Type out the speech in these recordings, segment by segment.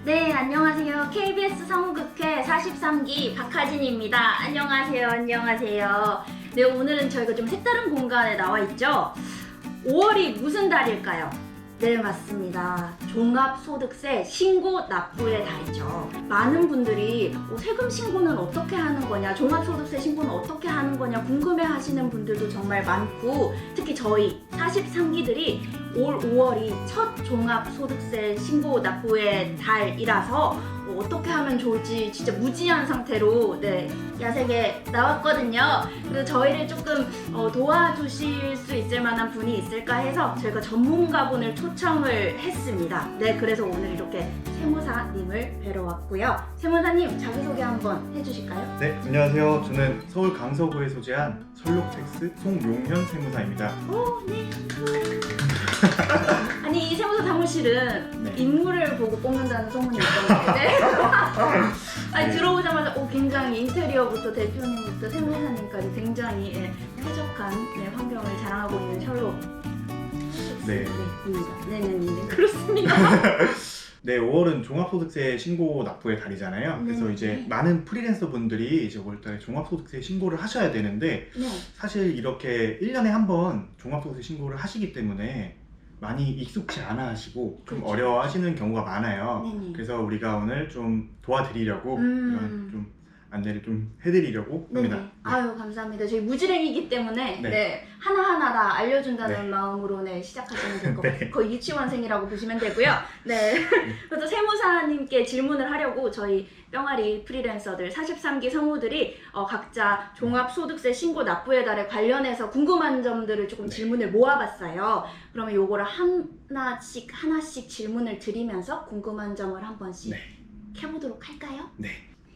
네, 안녕하세요. KBS 성우극회 43기 박하진입니다. 안녕하세요. 안녕하세요. 네, 오늘은 저희가 좀 색다른 공간에 나와 있죠. 5월이 무슨 달일까요? 네, 맞습니다. 종합소득세 신고 납부의 달이죠. 많은 분들이 세금 신고는 어떻게 하는 거냐, 종합소득세 신고는 어떻게 하는 거냐 궁금해 하시는 분들도 정말 많고, 특히 저희 43기들이 올 5월이 첫 종합소득세 신고 납부의 달이라서 어떻게 하면 좋을지 진짜 무지한 상태로 야색에 나왔거든요. 그래서 저희를 조금 도와주실 수 있을 만한 분이 있을까 해서 저희가 전문가분을 초청을 했습니다. 네, 그래서 오늘 이렇게 세무사님을 뵈러 왔고요. 세무사님 자기소개 한번 해주실까요? 네, 안녕하세요. 저는 서울 강서구에 소재한 설록텍스 송용현 세무사입니다. 오, 네. 아니, 이 세무사 사무실은 네. 인물을 보고 뽑는다는 소문이 있던데. 네. 아니, 들어오자마자 굉장히 인테리어부터 대표님부터 세무사님까지 굉장히 쾌적한 환경을 자랑하고 있는 셜록. 네. 네네네. 그렇습니다. 네, 5월은 종합소득세 신고 납부의 달이잖아요. 그래서 네. 이제 많은 프리랜서 분들이 이제 5월달에 종합소득세 신고를 하셔야 되는데, 네. 사실 이렇게 1년에 한 번 종합소득세 신고를 하시기 때문에 많이 익숙치 않아 하시고 좀 그렇죠. 어려워 하시는 경우가 많아요. 네네. 그래서 우리가 오늘 좀 도와드리려고 이런 좀 안내를 좀 해드리려고 합니다. 네네. 아유, 감사합니다. 저희 무지랭이기 때문에 네. 하나하나 다 알려준다는 네. 마음으로 시작하시면 될 것 네. 같아요. 거의 유치원생이라고 보시면 되고요. 네. 그래서 세무사님께 질문을 하려고 저희 뿅아리 프리랜서들 43기 성우들이 각자 종합소득세 신고 납부의 달에 관련해서 궁금한 점들을 조금 질문을 모아봤어요. 그러면 요거를 하나씩 질문을 드리면서 궁금한 점을 한 번씩 해보도록 할까요? 네.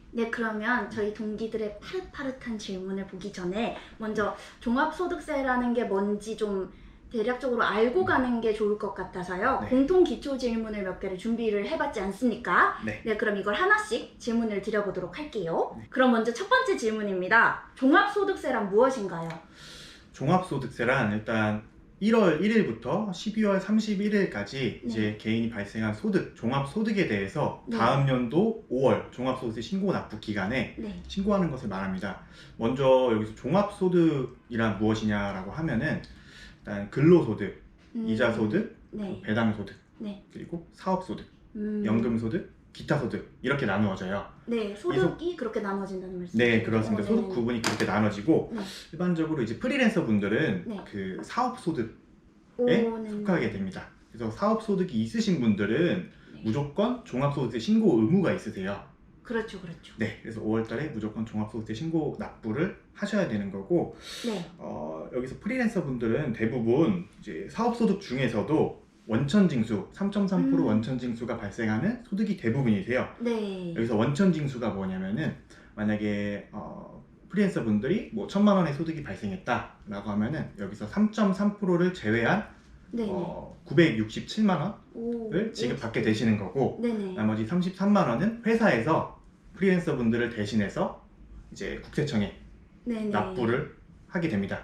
네, 그러면 저희 동기들의 파릇파릇한 질문을 보기 전에 먼저 종합소득세라는 게 뭔지 좀 대략적으로 알고 가는 게 좋을 것 같아서요. 네. 공통 기초 질문을 몇 개를 준비를 해봤지 않습니까? 네. 네, 그럼 이걸 하나씩 질문을 드려보도록 할게요. 네. 그럼 먼저 첫 번째 질문입니다. 종합소득세란 무엇인가요? 종합소득세란 일단 1월 1일부터 12월 31일까지 이제 개인이 발생한 소득, 종합소득에 대해서 다음 연도 5월 종합소득세 신고 납부 기간에 신고하는 것을 말합니다. 먼저 여기서 종합소득이란 무엇이냐라고 하면은 일단 근로소득, 이자소득, 배당소득, 그리고 사업소득, 연금소득, 기타소득 이렇게 나누어져요. 네, 소득이 그렇게 나눠진다는 말씀이죠? 네, 그렇습니다. 소득 구분이 그렇게 나눠지고 일반적으로 이제 프리랜서 분들은 그 사업소득에 속하게 됩니다. 그래서 사업소득이 있으신 분들은 무조건 종합소득세 신고 의무가 있으세요. 그렇죠, 그렇죠. 네, 그래서 5월달에 무조건 종합소득세 신고 납부를 하셔야 되는 거고, 여기서 프리랜서 분들은 대부분 이제 사업소득 중에서도 원천징수 3.3% 원천징수가 발생하는 소득이 대부분이세요. 네. 여기서 원천징수가 뭐냐면은 만약에 프리랜서 분들이 뭐 1,000만 원의 소득이 발생했다라고 하면은 여기서 3.3%를 제외한 967만 원을 지급받게 되시는 거고, 나머지 33만 원은 회사에서 프리랜서 분들을 대신해서 이제 국세청에 납부를 하게 됩니다.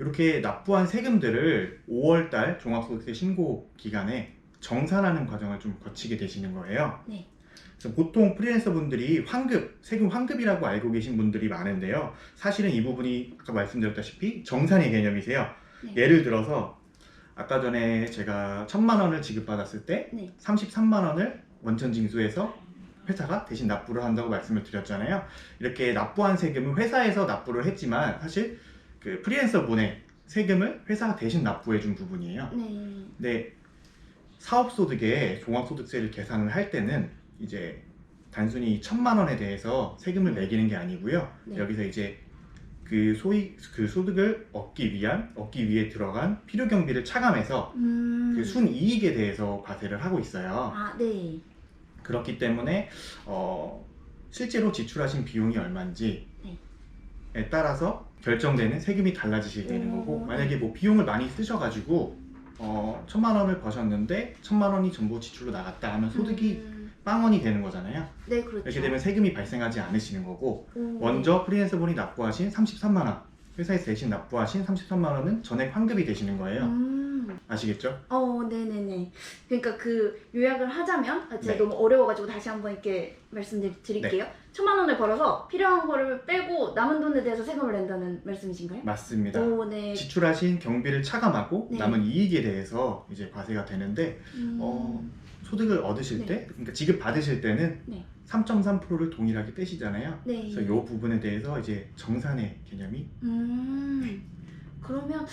이렇게 납부한 세금들을 5월달 종합소득세 신고 기간에 정산하는 과정을 좀 거치게 되시는 거예요. 그래서 보통 프리랜서 분들이 세금 환급이라고 알고 계신 분들이 많은데요. 사실은 이 부분이 아까 말씀드렸다시피 정산의 개념이세요. 예를 들어서 아까 전에 제가 1,000만 원을 지급받았을 때 33만 원을 원천징수해서 회사가 대신 납부를 한다고 말씀을 드렸잖아요. 이렇게 납부한 세금은 회사에서 납부를 했지만 사실 그 프리랜서 분의 세금을 회사가 대신 납부해 준 부분이에요. 근데 사업소득에 종합소득세를 계산을 할 때는 이제 단순히 1,000만 원에 대해서 세금을 매기는 게 아니고요. 여기서 이제 그 소득을 얻기 위해 들어간 필요 경비를 차감해서 그 순이익에 대해서 과세를 하고 있어요. 그렇기 때문에 실제로 지출하신 비용이 얼마인지에 따라서 결정되는 세금이 달라지시게 되는 거고, 만약에 뭐 비용을 많이 쓰셔가지고 1,000만 원을 버셨는데 1,000만 원이 전부 지출로 나갔다 하면 소득이 빵원이 되는 거잖아요. 그렇죠. 이렇게 되면 세금이 발생하지 않으시는 거고, 먼저 프리랜서 분이 납부하신 33만 원 회사에서 대신 납부하신 33만 원은 전액 환급이 되시는 거예요. 아시겠죠? 네네네. 그러니까 그 요약을 하자면 제가 네. 너무 어려워가지고 다시 한번 이렇게 말씀드릴게요. 1,000만 원을 벌어서 필요한 거를 빼고 남은 돈에 대해서 세금을 낸다는 말씀이신가요? 맞습니다. 네. 지출하신 경비를 차감하고 네. 남은 이익에 대해서 이제 과세가 되는데 소득을 얻으실 네. 때, 그러니까 지급 받으실 때는 네. 3.3%를 동일하게 떼시잖아요. 네. 그래서 이 부분에 대해서 이제 정산의 개념이 그러면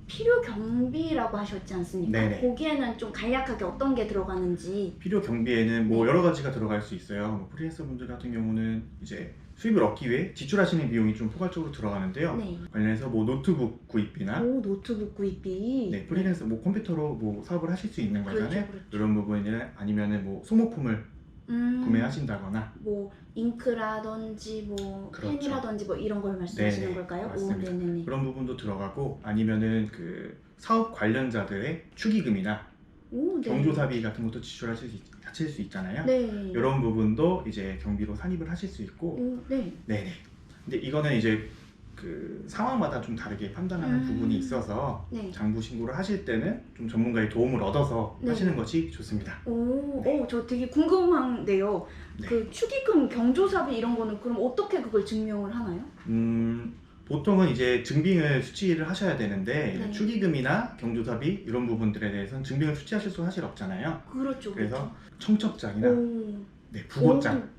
필요 경비라고 하셨지 않습니까? 네네. 거기에는 좀 간략하게 어떤 게 들어가는지. 필요 경비에는 뭐 네. 여러 가지가 들어갈 수 있어요. 뭐 프리랜서 분들 같은 경우는 이제 수입을 얻기 위해 지출하시는 비용이 좀 포괄적으로 들어가는데요. 네. 관련해서 뭐 노트북 구입비나 노트북 구입비. 네, 프리랜서 뭐 컴퓨터로 뭐 사업을 하실 수 있는 거잖아요. 그렇죠. 이런 부분이나 아니면은 뭐 소모품을 구매하신다거나 뭐 잉크라든지 뭐 그렇죠. 펜이라든지 뭐 이런 걸 말씀하시는 네네, 걸까요? 맞습니다. 네네네. 그런 부분도 들어가고 아니면은 그 사업 관련자들의 축의금이나 네. 경조사비 같은 것도 지출하실 수 있잖아요. 네. 이런 부분도 이제 경비로 산입을 하실 수 있고 네. 네네. 근데 이거는 이제 그 상황마다 좀 다르게 판단하는 부분이 있어서 네. 장부 신고를 하실 때는 좀 전문가의 도움을 얻어서 네. 하시는 것이 좋습니다. 저 되게 궁금한데요. 네. 그 축의금, 경조사비 이런 거는 그럼 어떻게 그걸 증명을 하나요? 보통은 이제 증빙을 수치를 하셔야 되는데 네. 축의금이나 경조사비 이런 부분들에 대해서는 증빙을 수치하실 수 사실 없잖아요. 그렇죠. 그래서 청첩장이나 오. 네, 부고장 네.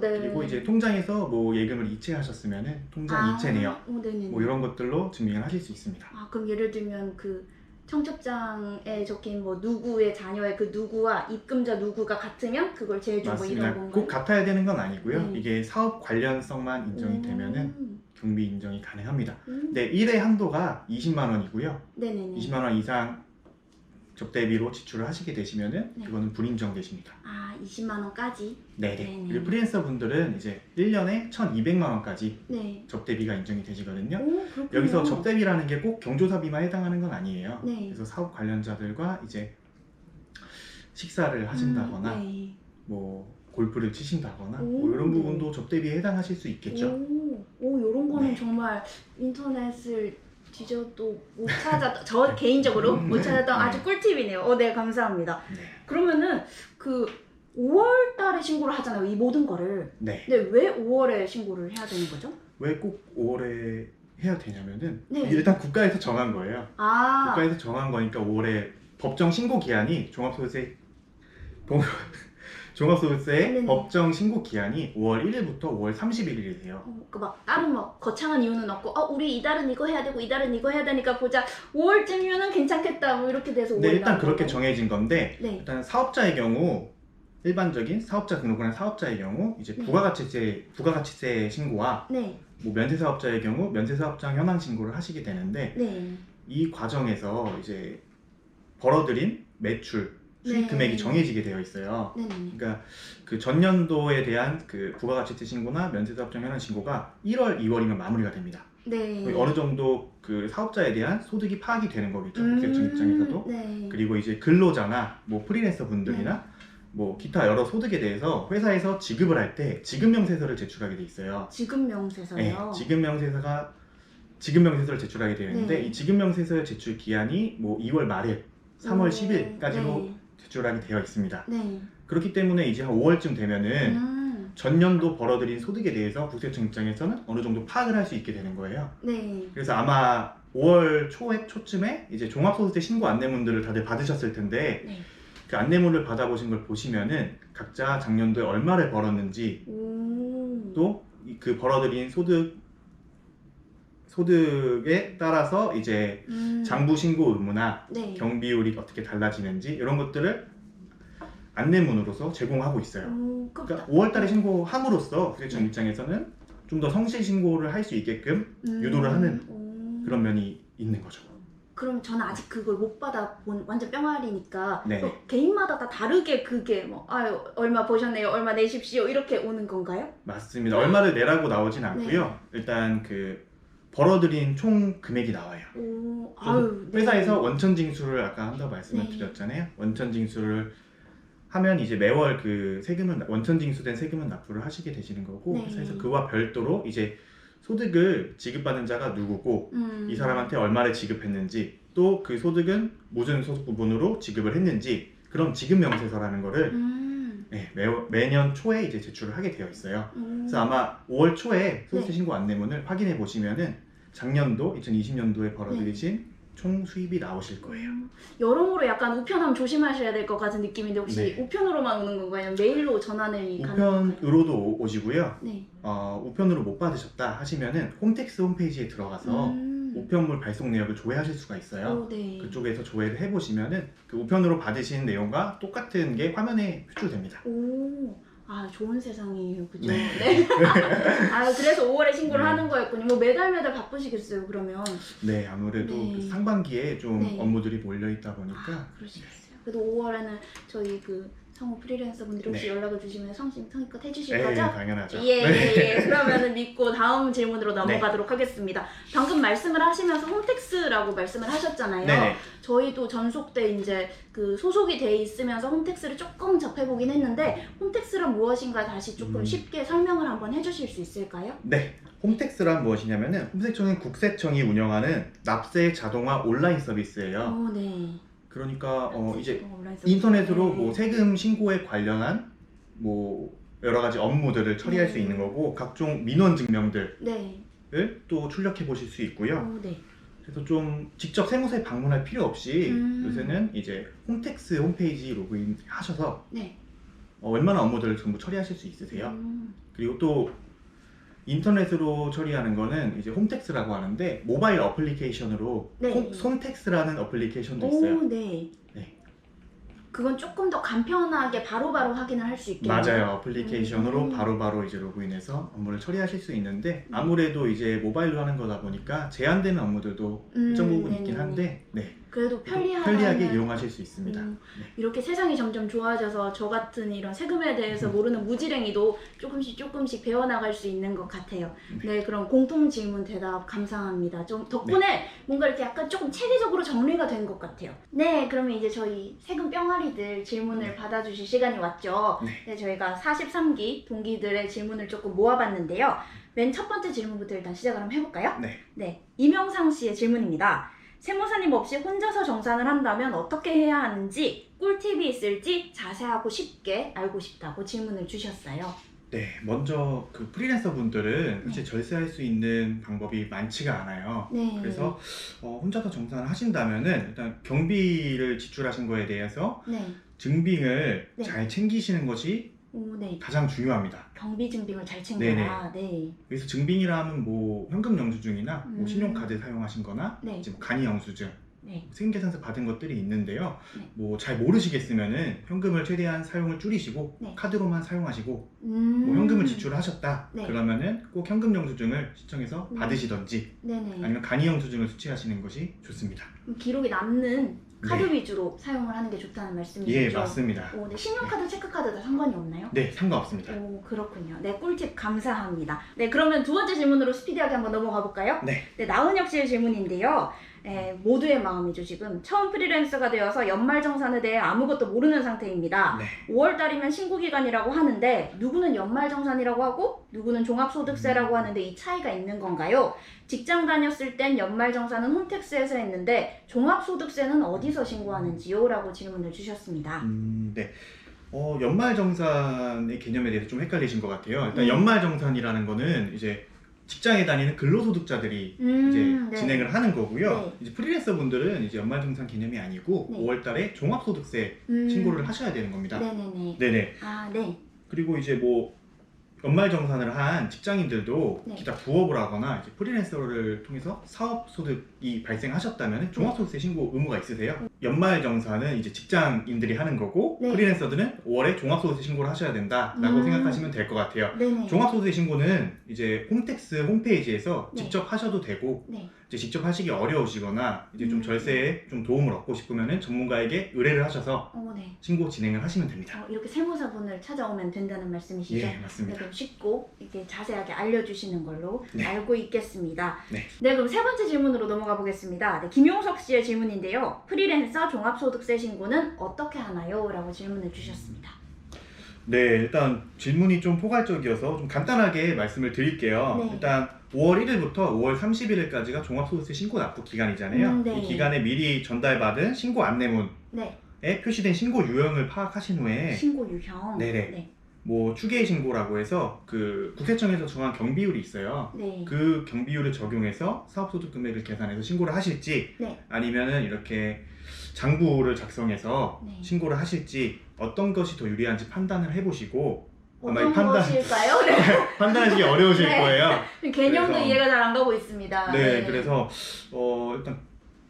그리고 이제 통장에서 뭐 예금을 이체하셨으면은 통장 이체 내역 네네네. 뭐 이런 것들로 증빙을 하실 수 있습니다. 그럼 예를 들면 그 청첩장에 적힌 뭐 누구의 자녀의 그 누구와 입금자 누구가 같으면 그걸 제해주고 뭐 맞습니다. 이런 건가요? 꼭 같아야 되는 건 아니고요. 네. 이게 사업 관련성만 인정이 되면은 경비 인정이 가능합니다. 네, 1회 한도가 20만 원이고요. 네네네. 20만 원 이상 접대비로 지출을 하시게 되시면은 네. 그거는 불인정 되십니다. 20만 원까지? 네네. 네네. 그리고 프리랜서 분들은 이제 1년에 1,200만 원까지 네. 접대비가 인정이 되시거든요. 그렇군요. 여기서 접대비라는 게 꼭 경조사비만 해당하는 건 아니에요. 네. 그래서 사업 관련자들과 이제 식사를 하신다거나 네. 뭐 골프를 치신다거나 오, 뭐 이런 네. 부분도 접대비에 해당하실 수 있겠죠. 이런 거는 네. 정말 인터넷을 뒤져도 못 저 개인적으로 못 찾았던 아주 꿀팁이네요. 네, 감사합니다. 네. 그러면은 그 5월 달에 신고를 하잖아요. 이 모든 거를. 네. 근데 왜 5월에 신고를 해야 되는 거죠? 왜 꼭 5월에 해야 되냐면은 네. 일단 국가에서 정한 거예요. 아, 국가에서 정한 거니까 5월에 법정 신고 기한이 종합소득세 네네. 법정 신고 기한이 5월 1일부터 5월 31일이세요. 막 다른 막 거창한 이유는 없고 우리 이달은 이거 해야 되고 이달은 이거 해야 되니까 보자 5월쯤이면은 괜찮겠다 뭐 이렇게 돼서 5월 네, 일단 그렇게 정해진 건데 네. 일단 사업자의 경우 일반적인 사업자 등록을 한 사업자의 경우 이제 네. 부가가치세 신고와 네. 뭐 면세사업자의 경우 면세사업장 현황 신고를 하시게 되는데 네. 이 과정에서 이제 벌어들인 매출 수익 네. 금액이 정해지게 되어 있어요. 네. 그러니까 그 전년도에 대한 그 부가가치세 신고나 면세사업장 현황 신고가 1월, 2월이면 마무리가 됩니다. 네. 어느 정도 그 사업자에 대한 소득이 파악이 되는 거겠죠. 국세청 입장에서도. 네. 그리고 이제 근로자나 뭐 프리랜서 분들이나 뭐 기타 여러 소득에 대해서 회사에서 지급을 할 때 지급명세서를 제출하게 돼 있어요. 지급명세서요? 네, 지급명세서를 제출하게 되어 있는데 네. 이 지급명세서 제출 기한이 뭐 2월 말일, 3월 10일까지로 제출하게 되어 있습니다. 네. 그렇기 때문에 이제 한 5월쯤 되면은 전년도 벌어들인 소득에 대해서 국세청 입장에서는 어느 정도 파악을 할 수 있게 되는 거예요. 네. 그래서 아마 5월 초쯤에 이제 종합소득세 신고 안내문들을 다들 받으셨을 텐데 네. 그 안내문을 받아보신 걸 보시면은 각자 작년도에 얼마를 벌었는지 또 그 벌어들인 소득에 따라서 이제 장부 신고 의무나 네. 경비율이 어떻게 달라지는지 이런 것들을 안내문으로서 제공하고 있어요. 그러니까 5월달에 신고함으로써 국세청 입장에서는 좀 더 성실 신고를 할 수 있게끔 유도를 하는 그런 면이 있는 거죠. 그럼 저는 아직 그걸 못 받아본 완전 뿅알이니까 네. 개인마다 다 다르게 그게 뭐 얼마 보셨네요, 얼마 내십시오 이렇게 오는 건가요? 맞습니다. 얼마를 내라고 나오진 않고요. 일단 그 벌어들인 총 금액이 나와요. 회사에서 원천징수를 아까 한다고 말씀을 드렸잖아요. 원천징수를 하면 이제 매월 그 세금은 원천징수된 세금은 납부를 하시게 되시는 거고 회사에서 그와 별도로 이제 소득을 지급받는 자가 누구고 이 사람한테 얼마를 지급했는지 또 그 소득은 무슨 소득 부분으로 지급을 했는지 그런 지급 명세서라는 거를 네, 매년 초에 이제 제출을 하게 되어 있어요. 그래서 아마 5월 초에 소득세 신고 안내문을 확인해 보시면은 작년도 2020년도에 벌어들이신 총 수입이 나오실 거예요. 여러모로 약간 우편함 조심하셔야 될 것 같은 느낌인데 혹시 네. 우편으로만 오는 건가요? 아니면 메일로 전환이 가능한가요? 우편으로도 오시고요. 네. 우편으로 못 받으셨다 하시면은 홈택스 홈페이지에 들어가서 우편물 발송 내역을 조회하실 수가 있어요. 네. 그쪽에서 조회를 해보시면은 그 우편으로 받으신 내용과 똑같은 게 화면에 표출됩니다. 아, 좋은 세상이에요. 그죠? 네. 네. 아, 그래서 5월에 신고를 네. 하는 거였군요. 뭐 매달 바쁘시겠어요, 그러면. 네, 아무래도 네. 그 상반기에 좀 네. 업무들이 몰려 있다 보니까 그러시겠어요. 그래도 5월에는 저희 그 성우 프리랜서 분들이 혹시 네. 연락을 주시면 성의껏 해주실 네, 거죠? 당연하죠. 예. 그러면은 믿고 다음 질문으로 넘어가도록 하겠습니다. 방금 말씀을 하시면서 홈택스라고 말씀을 하셨잖아요. 네네. 저희도 전속대 이제 그 소속이 돼 있으면서 홈택스를 조금 접해보긴 했는데 홈택스란 무엇인가 다시 조금 쉽게 설명을 한번 해주실 수 있을까요? 네. 홈택스란 무엇이냐면은 홈택스청은 국세청이 운영하는 납세 자동화 온라인 서비스예요. 네. 그러니까 이제 인터넷으로 뭐 세금 신고에 관련한 뭐 여러 가지 업무들을 처리할 수 있는 거고 각종 민원 증명들을 또 출력해 보실 수 있고요. 그래서 좀 직접 세무서에 방문할 필요 없이 요새는 이제 홈택스 홈페이지 로그인 하셔서 웬만한 업무들을 전부 처리하실 수 있으세요. 그리고 또 인터넷으로 처리하는 거는 이제 홈택스라고 하는데 모바일 어플리케이션으로 손택스라는 어플리케이션도 있어요. 네. 그건 조금 더 간편하게 바로바로 확인을 할 수 있겠네요. 맞아요. 어플리케이션으로 바로바로 이제 로그인해서 업무를 처리하실 수 있는데 아무래도 이제 모바일로 하는 거다 보니까 제한되는 업무들도 일정 부분 있긴 한데 그래도 편리하게 이용하실 수 있습니다. 이렇게 세상이 점점 좋아져서 저 같은 이런 세금에 대해서 모르는 무지랭이도 조금씩 배워나갈 수 있는 것 같아요. 네, 그럼 공통 질문 대답 감사합니다. 좀 덕분에 뭔가 이렇게 약간 조금 체계적으로 정리가 된 것 같아요. 네, 그러면 이제 저희 세금 뿅아리들 질문을 받아주실 시간이 왔죠. 네, 저희가 43기 동기들의 질문을 조금 모아봤는데요. 맨 첫 번째 질문부터 일단 시작을 한번 해볼까요? 네, 이명상 씨의 질문입니다. 세무사님 없이 혼자서 정산을 한다면 어떻게 해야 하는지 꿀팁이 있을지 자세하고 쉽게 알고 싶다고 질문을 주셨어요. 네, 먼저 그 프리랜서 분들은 사실 절세할 수 있는 방법이 많지가 않아요. 그래서 혼자서 정산을 하신다면은 일단 경비를 지출하신 거에 대해서 증빙을 잘 챙기시는 것이 가장 중요합니다. 경비 증빙을 잘 챙겨라. 그래서 증빙이라 하면 뭐 현금 영수증이나 뭐 신용카드 사용하신 거나 이제 뭐 간이 영수증, 세금계산서 받은 것들이 있는데요. 뭐 잘 모르시겠으면은 현금을 최대한 사용을 줄이시고 카드로만 사용하시고 뭐 현금을 지출하셨다 그러면은 꼭 현금 영수증을 신청해서 받으시던지 아니면 간이 영수증을 수취하시는 것이 좋습니다. 기록이 남는 카드 위주로 사용을 하는 게 좋다는 말씀이시죠? 예, 맞습니다. 신용카드, 체크카드 다 상관이 없나요? 네, 상관없습니다. 그렇군요. 네, 꿀팁 감사합니다. 네, 그러면 두 번째 질문으로 스피디하게 한번 넘어가 볼까요? 네, 나은혁 씨의 질문인데요. 모두의 마음이죠. 지금 처음 프리랜서가 되어서 연말정산에 대해 아무것도 모르는 상태입니다. 5월달이면 신고기간이라고 하는데 누구는 연말정산이라고 하고 누구는 종합소득세라고 하는데 이 차이가 있는 건가요? 직장 다녔을 땐 연말정산은 홈택스에서 했는데 종합소득세는 어디서 신고하는지요? 라고 질문을 주셨습니다. 네. 연말정산의 개념에 대해서 좀 헷갈리신 것 같아요. 일단 연말정산이라는 거는 이제 직장에 다니는 근로소득자들이 이제 진행을 하는 거고요. 이제 프리랜서 분들은 이제 연말정산 개념이 아니고 5월달에 종합소득세 신고를 하셔야 되는 겁니다. 그리고 이제 뭐 연말정산을 한 직장인들도 기타 부업을 하거나 이제 프리랜서를 통해서 사업소득이 발생하셨다면 종합소득세 신고 의무가 있으세요. 연말정산은 이제 직장인들이 하는 거고 프리랜서들은 5월에 종합소득세 신고를 하셔야 된다라고 생각하시면 될 것 같아요. 종합소득세 신고는 이제 홈택스 홈페이지에서 직접 하셔도 되고 이제 직접 하시기 어려우시거나 이제 좀 절세에 좀 도움을 얻고 싶으면 전문가에게 의뢰를 하셔서 신고 진행을 하시면 됩니다. 이렇게 세무사분을 찾아오면 된다는 말씀이시죠? 예, 맞습니다. 그럼 쉽고 이렇게 자세하게 알려주시는 걸로 알고 있겠습니다. 그럼 세 번째 질문으로 넘어가 보겠습니다. 김용석 씨의 질문인데요. 프리랜서 종합소득세 신고는 어떻게 하나요? 라고 질문을 주셨습니다. 네, 일단 질문이 좀 포괄적이어서 좀 간단하게 말씀을 드릴게요. 네. 일단 5월 1일부터 5월 31일까지가 종합소득세 신고 납부 기간이잖아요. 네. 이 기간에 미리 전달받은 신고 안내문에 네. 표시된 신고 유형을 파악하신 후에 신고 유형. 네네. 네. 뭐 추계의 신고라고 해서 그 국세청에서 정한 경비율이 있어요. 네. 그 경비율을 적용해서 사업소득 금액을 계산해서 신고를 하실지 네. 아니면은 이렇게 장부를 작성해서 네. 신고를 하실지 어떤 것이 더 유리한지 판단을 해보시고 아마 이 어떤 것일까요? 네. 판단하시기 어려우실 네. 거예요. 개념도 그래서- 이해가 잘 안 가고 있습니다. 네, 그래서 일단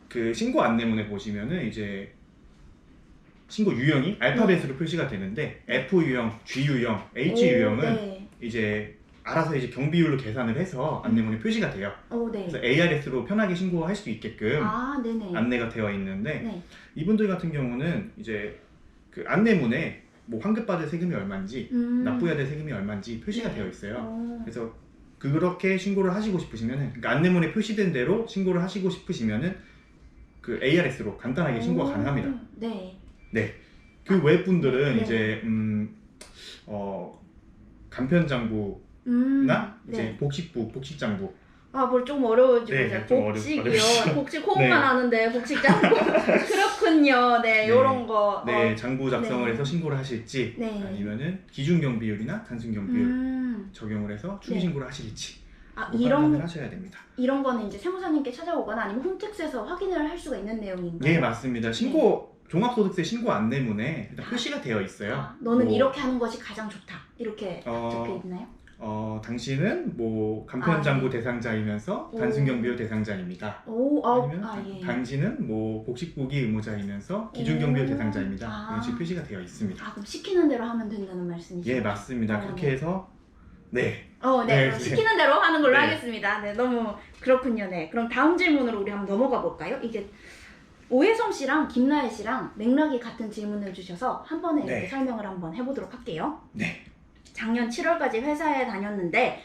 그 신고 안내문에 보시면은 이제 신고 유형이 알파벳으로 표시가 되는데 F 유형, G 유형, H 유형은 네. 이제 알아서 이제 경비율로 계산을 해서 안내문에 표시가 돼요. 네. 그래서 ARS로 편하게 신고할 수 있게끔 네네. 안내가 되어 있는데 네. 이분들 같은 경우는 이제 그 안내문에 뭐 환급받을 세금이 얼마인지 납부해야 될 세금이 얼마인지 표시가 네. 되어 있어요. 그래서 그렇게 신고를 하시고 싶으시면은 그러니까 안내문에 표시된 대로 신고를 하시고 싶으시면은 그 ARS로 간단하게 신고가 가능합니다. 네. 네. 그 외 분들은 네. 이제 간편장부나 이제 네. 복식부, 복식장부 뭘 좀 어려워지고 네, 좀 복직이요. 어렵죠. 복직 호흡만 네. 하는데 복직장부 그렇군요. 네, 네. 요런 거. 네, 장부 작성을 네. 해서 신고를 하실지 네. 아니면은 기준 경비율이나 단순 경비율 적용을 해서 추기 네. 신고를 하실지 이런 판단을 하셔야 됩니다. 이런 거는 이제 세무사님께 찾아오거나 아니면 홈택스에서 확인을 할 수가 있는 내용인가요? 네, 맞습니다. 종합소득세 신고 안내문에 일단 표시가 되어 있어요. 너는 뭐, 이렇게 하는 것이 가장 좋다. 이렇게 적혀 있나요? 당신은 뭐 간편장부 대상자이면서 오. 단순 경비율 대상자입니다. 아니면 예. 당신은 뭐 복식부기 의무자이면서 기준 경비율 대상자입니다. 이런 식으로 표시가 되어 있습니다. 그럼 시키는 대로 하면 된다는 말씀이시죠? 예, 맞습니다. 그렇게 해서 네. 그럼 네. 시키는 대로 하는 걸로 네. 하겠습니다. 네, 너무 그렇군요. 네, 그럼 다음 질문으로 우리 한번 넘어가 볼까요? 이게 오혜성 씨랑 김나혜 씨랑 맥락이 같은 질문을 주셔서 한 번에 이렇게 네. 설명을 한번 해보도록 할게요. 네. 작년 7월까지 회사에 다녔는데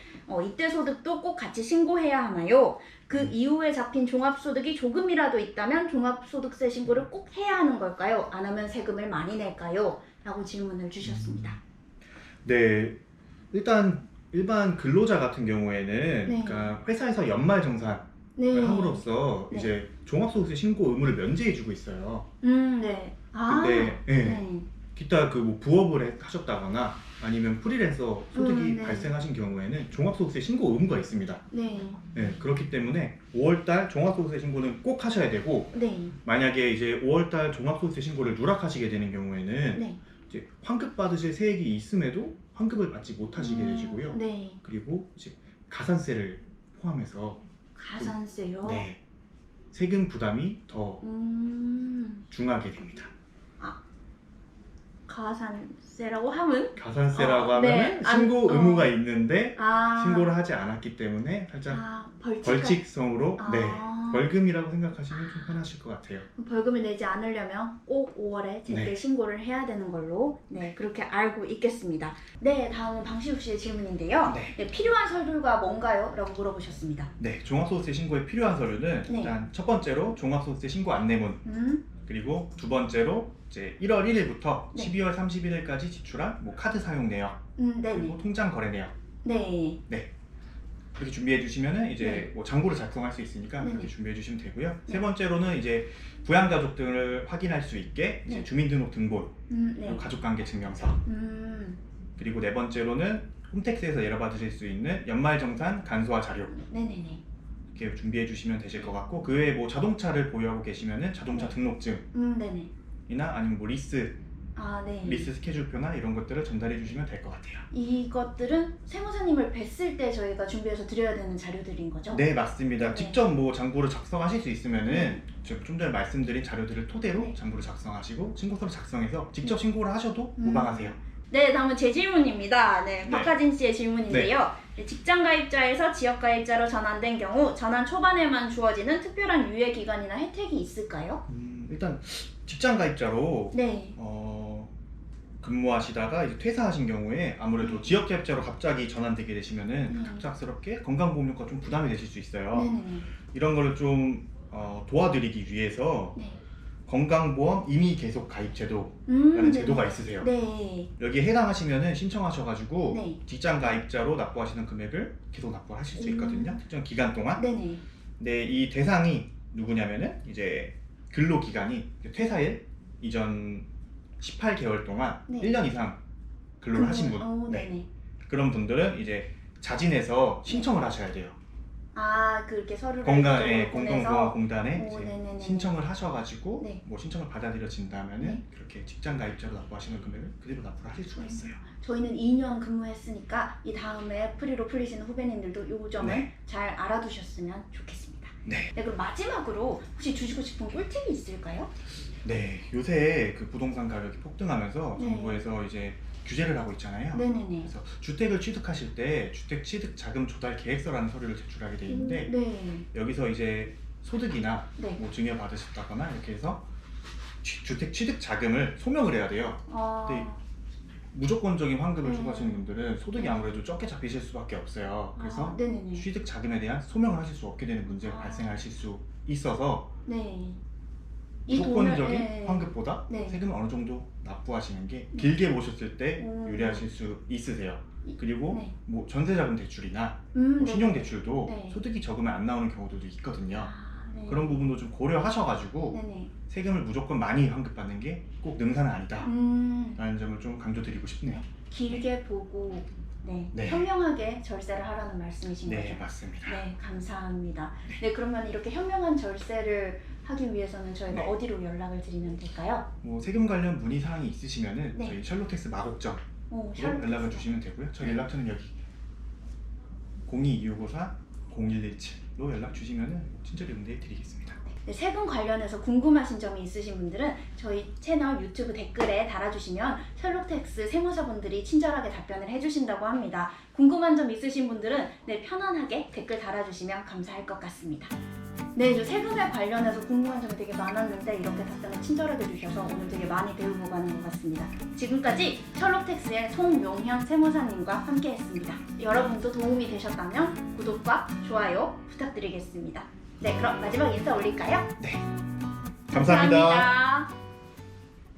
이때 소득도 꼭 같이 신고해야 하나요? 그 이후에 잡힌 종합소득이 조금이라도 있다면 종합소득세 신고를 꼭 해야 하는 걸까요? 안 하면 세금을 많이 낼까요? 라고 질문을 주셨습니다. 네. 일단 일반 근로자 같은 경우에는 그러니까 회사에서 연말 정산을 함으로써 네. 이제 종합소득세 신고 의무를 면제해주고 있어요. 네. 근데 기타 그 뭐 부업을 하셨다거나 아니면 프리랜서 소득이 네. 발생하신 경우에는 종합소득세 신고 의무가 있습니다. 네. 그렇기 때문에 5월달 종합소득세 신고는 꼭 하셔야 되고 만약에 이제 5월달 종합소득세 신고를 누락하시게 되는 경우에는 이제 환급 받으실 세액이 있음에도 환급을 받지 못하시게 되시고요. 그리고 이제 가산세를 포함해서 가산세요? 네, 세금 부담이 더 중하게 됩니다. 가산세라고 하면? 가산세라고 하면은 신고 의무가 있는데 신고를 하지 않았기 때문에 살짝 벌칙성으로 벌금이라고 생각하시면 좀 편하실 것 같아요. 벌금을 내지 않으려면 꼭 5월에 제때 신고를 해야 되는 걸로 그렇게 알고 있겠습니다. 네, 다음은 방시욱 씨의 질문인데요. 필요한 서류가 뭔가요? 라고 물어보셨습니다. 네, 종합소득세 신고에 필요한 서류는 일단 첫 번째로 종합소득세 신고 안내문 그리고 두 번째로 이제 1월 1일부터 12월 31일까지 지출한 뭐 카드 사용 내역 그리고 통장 거래 내역 이렇게 준비해 주시면은 이제 뭐 장부를 작성할 수 있으니까 그렇게 준비해 주시면 되고요. 세 번째로는 이제 부양가족 등을 확인할 수 있게 이제 주민등록 등본 그리고 가족관계 증명서 그리고 네 번째로는 홈택스에서 내려받으실 수 있는 연말정산 간소화 자료 이렇게 준비해 주시면 되실 것 같고 그 외에 뭐 자동차를 보유하고 계시면은 자동차 등록증 이나 아니면 뭐 리스 스케줄표나 이런 것들을 전달해 주시면 될 것 같아요. 이것들은 세무사님을 뵀을 때 저희가 준비해서 드려야 되는 자료들인 거죠? 네, 맞습니다. 직접 뭐 장부를 작성하실 수 있으면은 좀 전에 말씀드린 자료들을 토대로 장부를 작성하시고 신고서를 작성해서 직접 신고를 하셔도 무방하세요. 네, 다음은 제 질문입니다. 박하진 씨의 질문인데요. 직장 가입자에서 지역 가입자로 전환된 경우 전환 초반에만 주어지는 특별한 유예 기간이나 혜택이 있을까요? 일단 직장 가입자로 근무하시다가 이제 퇴사하신 경우에 아무래도 지역 가입자로 갑자기 전환되게 되시면은 갑작스럽게 건강보험료가 좀 부담이 되실 수 있어요. 이런 거를 좀 도와드리기 위해서 건강보험 임의 계속 가입 제도라는 제도가 있으세요. 네. 여기에 해당하시면은 신청하셔가지고 네. 직장 가입자로 납부하시는 금액을 계속 납부하실 수 있거든요. 특정 기간 동안. 네네. 근데 이 대상이 누구냐면은 이제 근로기간이 퇴사일 이전 18개월 동안 네. 1년 이상 근로를 하신 분. 네네. 그런 분들은 이제 자진해서 신청을 하셔야 돼요. 아, 그렇게 서류를 건강보험공단에 이제 네네네. 신청을 하셔가지고 네. 뭐 신청을 받아들여진다면은 네. 그렇게 직장 가입자로 납부하시는 금액을 그대로 납부를 하실 수가 있어요. 저희는 2년 근무했으니까 이 다음에 프리로 풀리시는 후배님들도 이 점을 네. 잘 알아두셨으면 좋겠습니다. 네. 네, 그럼 마지막으로 혹시 주시고 싶은 꿀팁이 있을까요? 네, 요새 그 부동산 가격이 폭등하면서 네. 정부에서 이제 규제를 하고 있잖아요. 네네네. 그래서 주택을 취득하실 때 주택 취득 자금 조달 계획서라는 서류를 제출하게 돼 있는데 네. 여기서 이제 소득이나 네. 뭐 증여 받으셨다거나 이렇게 해서 주택 취득 자금을 소명을 해야 돼요. 근데 무조건적인 환급을 추구하시는 분들은 소득이 아무래도 적게 잡히실 수밖에 없어요. 그래서 네네네. 취득 자금에 대한 소명을 하실 수 없게 되는 문제가 발생하실 수 있어서 네. 무조건적인 환급보다 네. 세금을 어느 정도 납부하시는 게 길게 보셨을 때 유리하실 수 있으세요. 그리고 네. 뭐 전세자금 대출이나 뭐 신용 네. 대출도 네. 소득이 적으면 안 나오는 경우들도 있거든요. 네. 그런 부분도 좀 고려하셔가지고 네네. 세금을 무조건 많이 환급받는 게 꼭 능사는 아니다 라는 점을 좀 강조드리고 싶네요. 길게 보고 네. 현명하게 절세를 하라는 말씀이신 네, 거죠? 맞습니다. 네, 감사합니다. 네, 그러면 이렇게 현명한 절세를 하기 위해서는 저희가 네. 어디로 연락을 드리면 될까요? 뭐 세금 관련 문의 사항이 있으시면은 네. 저희 셜록텍스 마곡점으로 셜록텍스. 연락을 주시면 되고요. 저희 네. 연락처는 여기 02-2594-0117로 연락 주시면은 친절히 응대해 드리겠습니다. 네, 세금 관련해서 궁금하신 점이 있으신 분들은 저희 채널 유튜브 댓글에 달아주시면 셜록텍스 세무사분들이 친절하게 답변을 해주신다고 합니다. 궁금한 점 있으신 분들은 네, 편안하게 댓글 달아주시면 감사할 것 같습니다. 네, 저 세금에 관련해서 궁금한 점이 되게 많았는데 이렇게 답변을 친절하게 주셔서 오늘 되게 많이 배우고 가는 것 같습니다. 지금까지 셜록텍스의 송용현 세무사님과 함께했습니다. 여러분도 도움이 되셨다면 구독과 좋아요 부탁드리겠습니다. 네, 그럼 마지막 인사 올릴까요? 감사합니다. 감사합니다.